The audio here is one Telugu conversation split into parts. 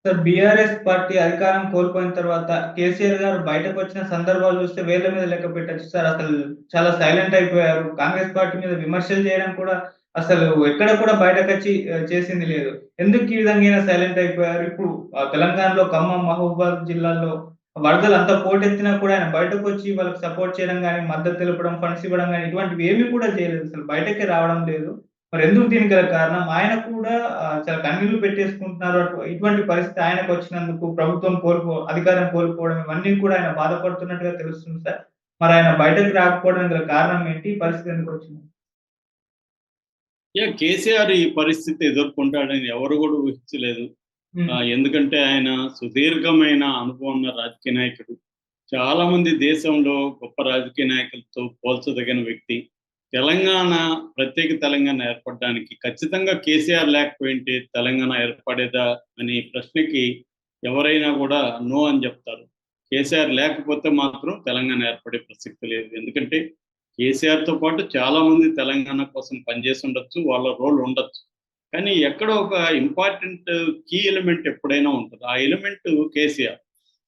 సార్ బీఆర్ఎస్ పార్టీ అధికారం కోల్పోయిన తర్వాత కేసీఆర్ గారు బయటకొచ్చిన సందర్భాలు చూస్తే వేళ్ళ మీద లెక్క పెట్టొచ్చు సార్. అసలు చాలా సైలెంట్ అయిపోయారు. కాంగ్రెస్ పార్టీ మీద విమర్శలు చేయడం కూడా అసలు ఎక్కడ కూడా బయటకొచ్చి చేసింది లేదు. ఎందుకు ఈ విధంగా ఈయన సైలెంట్ అయిపోయారు? ఇప్పుడు తెలంగాణలో ఖమ్మం, మహబూబాబాద్ జిల్లాల్లో వరదలు అంత పోటెత్తినా కూడా ఆయన బయటకొచ్చి వాళ్ళకి సపోర్ట్ చేయడం గాని, మద్దతు తెలపడం, ఫండ్స్ ఇవ్వడం గాని ఇటువంటివి ఏమి కూడా చేయలేదు. అసలు బయటకే రావడం లేదు. మరెందుకు దీనికి గల కారణం? ఆయన కూడా చాలా కన్నీళ్లు పెట్టేసుకుంటున్నారు. ఇటువంటి పరిస్థితి ఆయనకొచ్చినందుకు ప్రభుత్వం అధికారం కోల్పోవడం ఇవన్నీ కూడా ఆయన బాధపడుతున్నట్టుగా తెలుస్తుంది సార్. మరాయన బయటకు రాకపోవడానికి గల కారణం ఏంటి? ఈ పరిస్థితి ఎందుకొచ్చింది? కేసీఆర్ ఈ పరిస్థితి ఎదుర్కొంటాడని ఎవరు కూడా ఊహించలేదు. హ్మ్. ఎందుకంటే ఆయన సుదీర్ఘమైన అనుభవం ఉన్న రాజకీయ నాయకుడు. చాలా మంది దేశంలో గొప్ప రాజకీయ నాయకులతో పోల్చదగిన వ్యక్తి. తెలంగాణ ప్రత్యేక తెలంగాణ ఏర్పడడానికి ఖచ్చితంగా కేసీఆర్ లేకపోయింటే తెలంగాణ ఏర్పడేదా అనే ప్రశ్నకి ఎవరైనా కూడా నో అని చెప్తారు. కేసీఆర్ లేకపోతే మాత్రం తెలంగాణ ఏర్పడే ప్రసక్తి లేదు. ఎందుకంటే కేసీఆర్‌తో పాటు చాలామంది తెలంగాణ కోసం పనిచేసి ఉండొచ్చు. వాళ్ళ రోల్ ఉండొచ్చు. కానీ ఎక్కడో ఒక ఇంపార్టెంట్ కీ ఎలిమెంట్ ఎప్పుడైనా ఉంటది. ఆ ఎలిమెంట్ కేసీఆర్.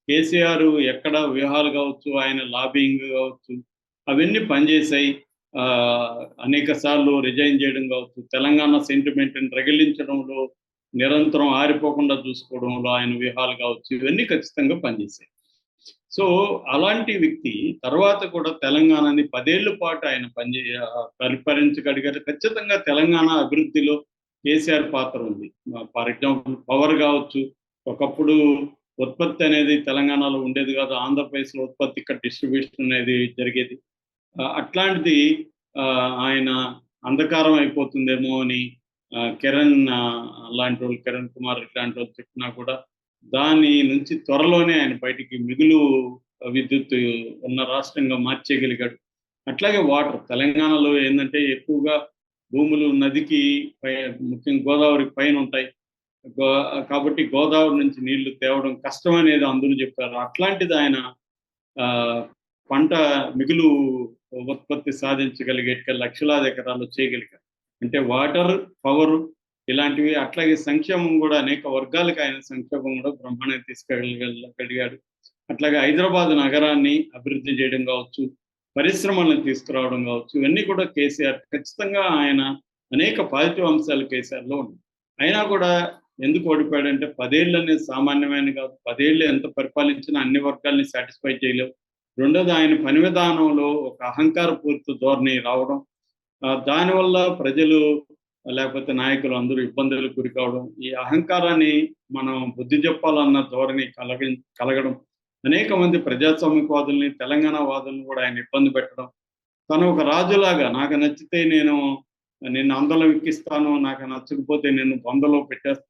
కేసీఆర్ ఎక్కడ వ్యూహాలు కావచ్చు, ఆయన లాబియింగ్ కావచ్చు, అవన్నీ పనిచేశాయి. అనేక సార్లు రిజైన్ చేయడం కావచ్చు, తెలంగాణ సెంటిమెంట్‌ని రగిలించడంలో నిరంతరం ఆరిపోకుండా చూసుకోవడంలో ఆయన వ్యూహాలు కావచ్చు, ఇవన్నీ ఖచ్చితంగా పనిచేశాయి. సో, అలాంటి వ్యక్తి తర్వాత కూడా తెలంగాణని 10 ఏళ్ల పాటు ఆయన పరిపాలించగలిగారు. ఖచ్చితంగా తెలంగాణ అభివృద్ధిలో కేసీఆర్ పాత్ర ఉంది. ఫర్ ఎగ్జాంపుల్ పవర్ కావచ్చు, ఒకప్పుడు ఉత్పత్తి అనేది తెలంగాణలో ఉండేది కాదు. ఆంధ్రప్రదేశ్‌లో ఉత్పత్తి, ఇక్కడ డిస్ట్రిబ్యూషన్ అనేది జరిగేది. అట్లాంటిది ఆయన అంధకారం అయిపోతుందేమో అని కిరణ్ లాంటోళ్ళు, కిరణ్ కుమార్ ఇట్లాంటోళ్ళు చెప్పినా కూడా దాని నుంచి త్వరలోనే ఆయన బయటికి మిగులు విద్యుత్ ఉన్న రాష్ట్రంగా మార్చేయగలిగాడు. అట్లాగే వాటర్ తెలంగాణలో ఏందంటే ఎక్కువగా భూములు నదికి ముఖ్యంగా గోదావరికి పైన ఉంటాయి. గో కాబట్టి గోదావరి నుంచి నీళ్లు తేవడం కష్టం అనేది అందరూ చెప్పారు. అట్లాంటిది ఆయన పంట మిగులు ఉత్పత్తి సాధించగలిగే లక్షలాది ఎకరాలు చేయగలిగారు. అంటే వాటర్, పవర్ ఇలాంటివి. అట్లాగే సంక్షేమం కూడా అనేక వర్గాలకు ఆయన సంక్షేమం కూడా బ్రహ్మాండంగా తీసుకెళ్ళగలిగాడు. అట్లాగే హైదరాబాద్ నగరాన్ని అభివృద్ధి చేయడం కావచ్చు, పరిశ్రమలను తీసుకురావడం కావచ్చు, ఇవన్నీ కూడా కేసీఆర్ ఖచ్చితంగా ఆయన అనేక పాజిటివ్ అంశాలు కేసీఆర్‌లో ఉన్నాయి. అయినా కూడా ఎందుకు ఓడిపోయాడంటే 10 ఏళ్ళు అనేది సామాన్యమైనది కాదు. 10 ఏళ్ళు ఎంత పరిపాలించినా అన్ని వర్గాల్ని సాటిస్ఫై చేయలేవు. రెండోది ఆయన పని విధానంలో ఒక అహంకారపూరిత ధోరణి రావడం. దానివల్ల ప్రజలు లేకపోతే నాయకులు అందరూ ఇబ్బందులకు గురి కావడం. ఈ అహంకారాన్ని మనం బుద్ధి చెప్పాలన్న ధోరణి కలగడం. అనేక మంది ప్రజాస్వామ్యవాదుల్ని, తెలంగాణ వాదుల్ని కూడా ఆయన ఇబ్బంది పెట్టడం. తను ఒక రాజులాగా నాకు నచ్చితే నిన్ను అందలో ఎక్కిస్తాను, నాకు నచ్చకపోతే నిన్ను బొందలో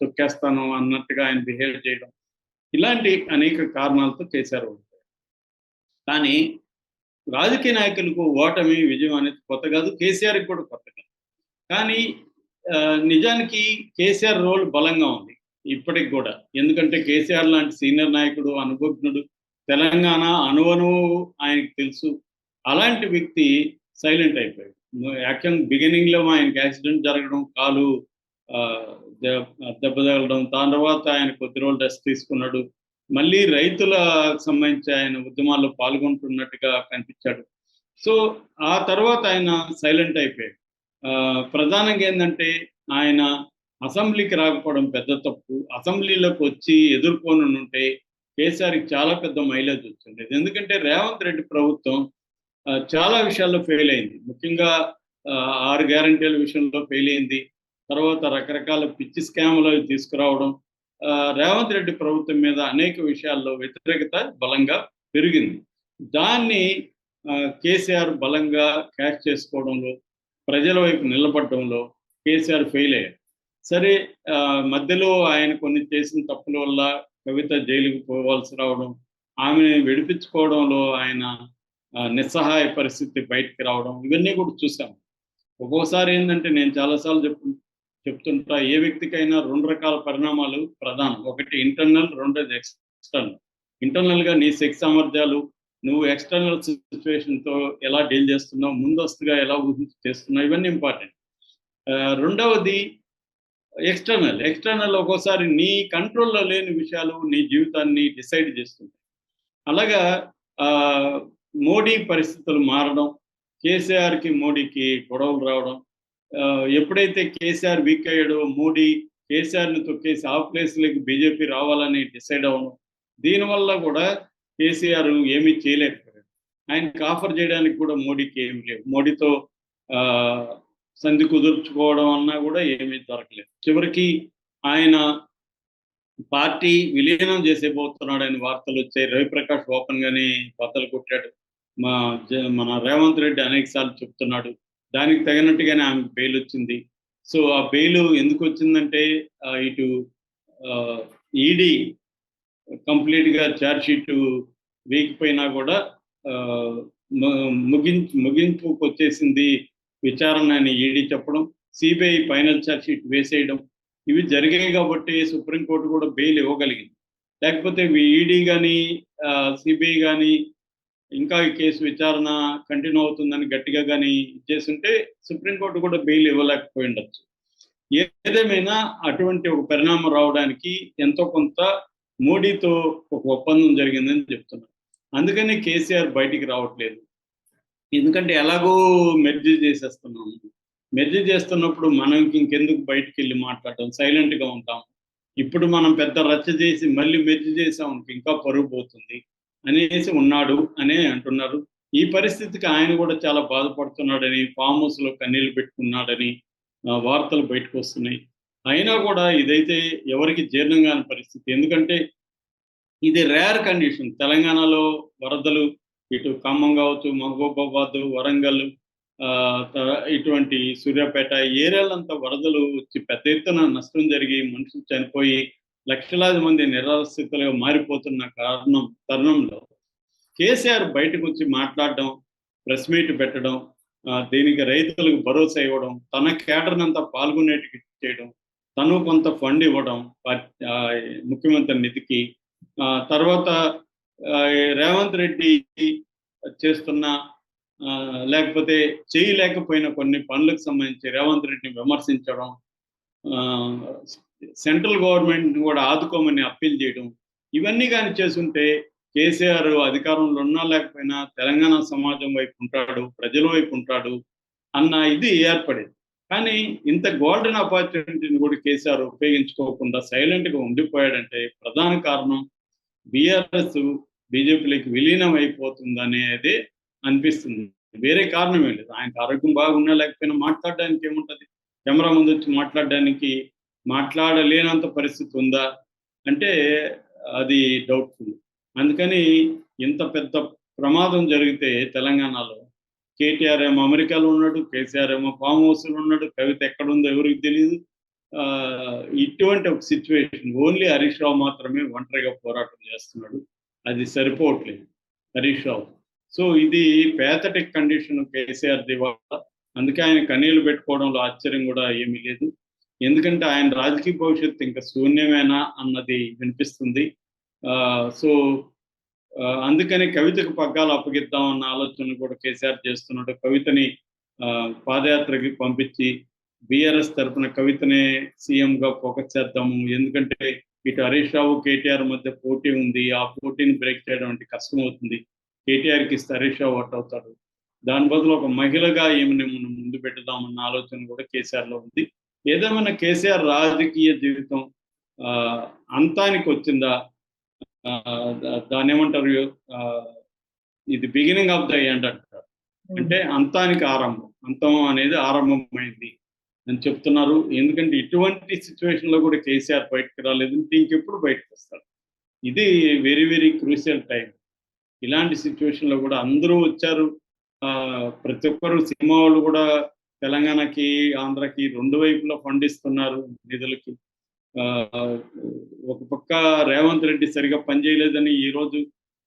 తొక్కేస్తాను అన్నట్టుగా ఆయన బిహేవ్ చేయడం. ఇలాంటి అనేక కారణాలతో కేసీఆర్ ఓడిపోయారు. కానీ రాజకీయ నాయకులకు ఓటమి, విజయం అనేది కొత్త కాదు. కేసీఆర్‌కి కూడా కొత్త కాదు. కానీ నిజానికి కేసీఆర్ రోల్ బలంగా ఉంది ఇప్పటికి కూడా. ఎందుకంటే కేసీఆర్ లాంటి సీనియర్ నాయకుడు, అనుభవజ్ఞుడు, తెలంగాణ అణువణువు ఆయనకు తెలుసు. అలాంటి వ్యక్తి సైలెంట్ అయిపోయాడు. యాక్చువల్‌గా బిగినింగ్‌లో ఆయనకి యాక్సిడెంట్ జరగడం, కాలు దెబ్బ తగలడం, దాని తర్వాత ఆయన కొద్ది రోజులు రెస్ట్ తీసుకున్నాడు. మళ్ళీ రైతులకు సంబంధించి ఆయన ఉద్యమాల్లో పాల్గొంటున్నట్టుగా కనిపించాడు. సో, ఆ తర్వాత ఆయన సైలెంట్ అయిపోయాడు. ప్రధానంగా ఏందంటే ఆయన అసెంబ్లీకి రాకపోవడం పెద్ద తప్పు. అసెంబ్లీలోకి వచ్చి ఎదుర్కొనుంటే కేసీఆర్‌కి చాలా పెద్ద మైలేజ్ వచ్చిండేది. ఎందుకంటే రేవంత్ రెడ్డి ప్రభుత్వం చాలా విషయాల్లో ఫెయిల్ అయింది. ముఖ్యంగా 6 గ్యారంటీల విషయంలో ఫెయిల్ అయింది. తర్వాత రకరకాల పిచ్చి స్కామ్‌లు తీసుకురావడం. రేవంత్ రెడ్డి ప్రభుత్వం మీద అనేక విషయాల్లో వ్యతిరేకత బలంగా పెరిగింది. దాన్ని కేసీఆర్ బలంగా క్యాచ్ చేసుకోవడంలో, ప్రజల వైపు నిలబడడంలో కేసీఆర్ ఫెయిల్ అయ్యారు. సరే, మధ్యలో ఆయన కొన్ని చేసిన తప్పుల వల్ల కవిత జైలుకి పోవాల్సి రావడం, ఆమెను విడిపించుకోవడంలో ఆయన నిస్సహాయ పరిస్థితి బయటికి రావడం, ఇవన్నీ కూడా చూసాం. ఒక్కోసారి ఏందంటే నేను చాలా సార్లు చెప్తుంటా, ఏ వ్యక్తికైనా 2 రకాల పరిణామాలు ప్రధానం. ఒకటి ఇంటర్నల్, రెండోది ఎక్స్టర్నల్. ఇంటర్నల్‌గా నీ శక్తి సామర్థ్యాలు, నువ్వు ఎక్స్టర్నల్ సిట్యుయేషన్‌తో ఎలా డీల్ చేస్తున్నావు, ముందస్తుగా ఎలా ఊహించి చేస్తున్నావు, ఇవన్నీ ఇంపార్టెంట్. రెండవది ఎక్స్టర్నల్ ఒక్కోసారి నీ కంట్రోల్‌లో లేని విషయాలు నీ జీవితాన్ని డిసైడ్ చేస్తుంటాయి. అలాగా మోడీ పరిస్థితులు మారడం, కేసీఆర్‌కి, మోడీకి గొడవలు రావడం. ఎప్పుడైతే కేసీఆర్ వీక్ అయ్యాడో మోడీ కేసీఆర్‌ని తొక్కేసి ఆ ప్లేస్‌లోకి బీజేపీ రావాలని డిసైడ్ అవ్వడం. దీనివల్ల కూడా కేసీఆర్ ఏమీ చేయలేకపోయాడు. ఆయనకి ఆఫర్ చేయడానికి కూడా మోడీకి ఏమి లేవు. మోడీతో ఆహ్, సంధి కుదుర్చుకోవడం అన్నా కూడా ఏమీ దొరకలేదు. చివరికి ఆయన పార్టీ విలీనం చేసేయబోతున్నాడని వార్తలొచ్చాయి. రవిప్రకాష్ ఓపెన్‌గానే బద్దలు కొట్టాడు. మా మన రేవంత్ రెడ్డి అనేక సార్లు చెప్తున్నాడు. దానికి తగినట్టుగానే ఆమెకు బెయిలొచ్చింది. సో, ఆ బెయిలు ఎందుకొచ్చిందంటే ఇటు ఆహ్, ఈడీ కంప్లీట్‌గా చార్జ్ షీటు వేయకపోయినా కూడా ఆహ్, ము ముగింపుకొచ్చేసింది విచారణ అని ఈడీ చెప్పడం. సీబీఐ ఫైనల్ చార్జ్ షీట్ వేసేయడం. ఇవి జరిగాయి కాబట్టి సుప్రీంకోర్టు కూడా బెయిల్ ఇవ్వగలిగింది. లేకపోతే ఈడీ గాని, సీబీఐ గాని ఇంకా ఈ కేసు విచారణ కంటిన్యూ అవుతుందని గట్టిగా గాని ఇచ్చేసుంటే సుప్రీంకోర్టు కూడా బెయిల్ ఇవ్వలేకపోయిండొచ్చు. ఏదేమైనా అటువంటి ఒక పరిణామం రావడానికి ఎంతో కొంత మోడీతో ఒక ఒప్పందం జరిగిందని చెప్తున్నారు. అందుకని కేసీఆర్ బయటికి రావట్లేదు. ఎందుకంటే ఎలాగో మెర్జ్ చేసేస్తున్నాము. మెర్జ్ చేస్తున్నప్పుడు మనం ఇంకెందుకు బయటికెళ్ళి మాట్లాడటం, సైలెంట్‌గా ఉంటాం. ఇప్పుడు మనం పెద్ద రచ్చ చేసి మళ్ళీ మెర్జ్ చేసామనుకో ఇంకా పరువు పోతుంది అనేసి ఉన్నాడు అనే అంటున్నారు. ఈ పరిస్థితికి ఆయన కూడా చాలా బాధపడుతున్నాడని, ఫామ్ హౌస్‌లో కన్నీళ్లు పెట్టుకున్నాడని వార్తలు బయటకొస్తున్నాయి. అయినా కూడా ఇదైతే ఎవరికీ జీర్ణం కాని పరిస్థితి. ఎందుకంటే ఇది రేర్ కండిషన్. తెలంగాణలో వరదలు ఇటు ఖమ్మం కావచ్చు, మహబూబాబాద్, వరంగల్ ఇటువంటి సూర్యాపేట ఏరియాలంతా వరదలు వచ్చి పెద్ద ఎత్తున నష్టం జరిగి మనుషులు చనిపోయి లక్షలాది మంది నిరాశ్రితులుగా మారిపోతున్న తరుణంలో కేసీఆర్ బయటకొచ్చి మాట్లాడడం, ప్రెస్ మీట్ పెట్టడం, దీనికి రైతులకు భరోసా ఇవ్వడం, తన కేడర్‌నంతా పాల్గొనేటికి చేయడం, తను కొంత ఫండ్ ఇవ్వడం ముఖ్యమంత్రి నిధికి. తర్వాత రేవంత్ రెడ్డి చేస్తున్న లేకపోతే చేయలేకపోయిన కొన్ని పనులకు సంబంధించి రేవంత్ రెడ్డిని విమర్శించడం, సెంట్రల్ గవర్నమెంట్‌ని కూడా ఆదుకోమని అప్పీల్ చేయడం. ఇవన్నీ గాని చేసుంటే కేసీఆర్ అధికారంలో ఉన్నా లేకపోయినా తెలంగాణ సమాజం వైపు ఉంటాడు, ప్రజల వైపు ఉంటాడు అన్న ఇది ఏర్పడేది. కానీ ఇంత గోల్డెన్ ఆపర్చునిటీని కూడా కేసీఆర్ ఉపయోగించుకోకుండా సైలెంట్‌గా ఉండిపోయాడంటే ప్రధాన కారణం బీఆర్ఎస్ బీజేపీలోకి విలీనం అయిపోతుందనేది అనిపిస్తుంది. వేరే కారణం ఏం లేదు. ఆయనకు ఆరోగ్యం బాగున్నా లేకపోయినా మాట్లాడడానికి ఏముంటది? కెమెరా ముందొచ్చి మాట్లాడలేనంత పరిస్థితి ఉందా? అంటే అది డౌట్‌ఫుల్. అందుకని ఇంత పెద్ద ప్రమాదం జరిగితే తెలంగాణలో కేటీఆర్ ఏమో అమెరికాలో ఉన్నాడు, కేసీఆర్ ఏమో ఫామ్ హౌస్‌లో ఉన్నాడు, కవిత ఎక్కడుందో ఎవరికీ తెలీదు. ఇటువంటి ఒక సిట్యుయేషన్ ఓన్లీ హరీష్ రావు మాత్రమే ఒంటరిగా పోరాటం చేస్తున్నాడు. అది సరిపోవట్లేదు హరీష్ రావు. సో, ఇది పాథటిక్ కండిషన్ కేసీఆర్‌ది ఇవాళ. అందుకే ఆయన కన్నీళ్లు పెట్టుకోవడంలో ఆశ్చర్యం కూడా ఏమీ లేదు. ఎందుకంటే ఆయన రాజకీయ భవిష్యత్తు ఇంకా శూన్యమేనా అన్నది వినిపిస్తుంది. సో, అందుకని కవితకు పగ్గాలు అప్పగిద్దాం అన్న ఆలోచన కూడా కేసీఆర్ చేస్తున్నాడు. కవితని పాదయాత్రకి పంపించి బీఆర్ఎస్ తరపున కవితనే సీఎంగా ఫోకస్ చేద్దాము. ఎందుకంటే ఇటు హరీష్ రావు, కేటీఆర్ మధ్య పోటీ ఉంది. ఆ పోటీని బ్రేక్ చేయడం అంటే కష్టమవుతుంది. కేటీఆర్‌కి ఇస్తే హరీష్ రావు అవుట్ అవుతాడు. దాని బదులు ఒక మహిళగా ఈమెని మనం ముందు పెట్టుదామన్న ఆలోచన కూడా కేసీఆర్‌లో ఉంది. ఏదేమైనా కేసీఆర్ రాజకీయ జీవితం అంతానికొచ్చిందా? దాన్నేమంటారు? ఇది బిగినింగ్ ఆఫ్ ద ఎండ్ అంటారు. అంటే అంతానికి ఆరంభం. అంతం అనేది ఆరంభమైంది అని చెప్తున్నారు. ఎందుకంటే ఇటువంటి సిట్యుయేషన్‌లో కూడా కేసీఆర్ బయటకి రాలేదంటే ఇంకెప్పుడు బయటకొస్తాడు? ఇది వెరీ వెరీ క్రూషియల్ టైమ్. ఇలాంటి సిట్యుయేషన్‌లో కూడా అందరూ వచ్చారు. ప్రతి ఒక్కరు సినిమా వాళ్ళు కూడా తెలంగాణకి, ఆంధ్రాకి 2 వైపులా ఫండ్ ఇస్తున్నారు నిధులకి. ఒక పక్క రేవంత్ రెడ్డి సరిగ్గా పనిచేయలేదని ఈరోజు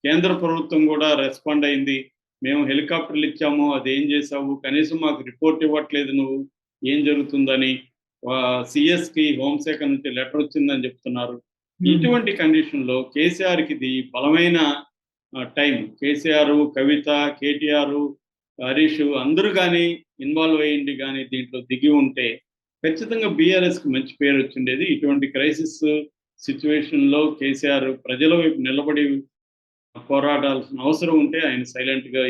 కేంద్ర ప్రభుత్వం కూడా రెస్పాండ్ అయింది. మేము హెలికాప్టర్లు ఇచ్చాము, అదేం చేశావు? కనీసం మాకు రిపోర్ట్ ఇవ్వట్లేదు నువ్వు. ఏం జరుగుతుందని సీఎస్‌కి హోంశాఖ నుంచి లెటర్ వచ్చిందని చెప్తున్నారు. ఇటువంటి కండిషన్‌లో కేసీఆర్‌కి ఇది బలమైన టైం. కేసీఆర్, కవిత, కేటీఆర్, హరీష్ అందరూ గాని ఇన్వాల్వ్ అయ్యిండి గాని దీంట్లో దిగి ఉంటే ఖచ్చితంగా బీఆర్ఎస్‌కి మంచి పేరు వచ్చిండేది. ఇటువంటి క్రైసిస్ సిట్యుయేషన్‌లో కేసీఆర్ ప్రజల వైపు నిలబడి పోరాడాల్సిన అవసరం ఉంటే ఆయన సైలెంట్‌గా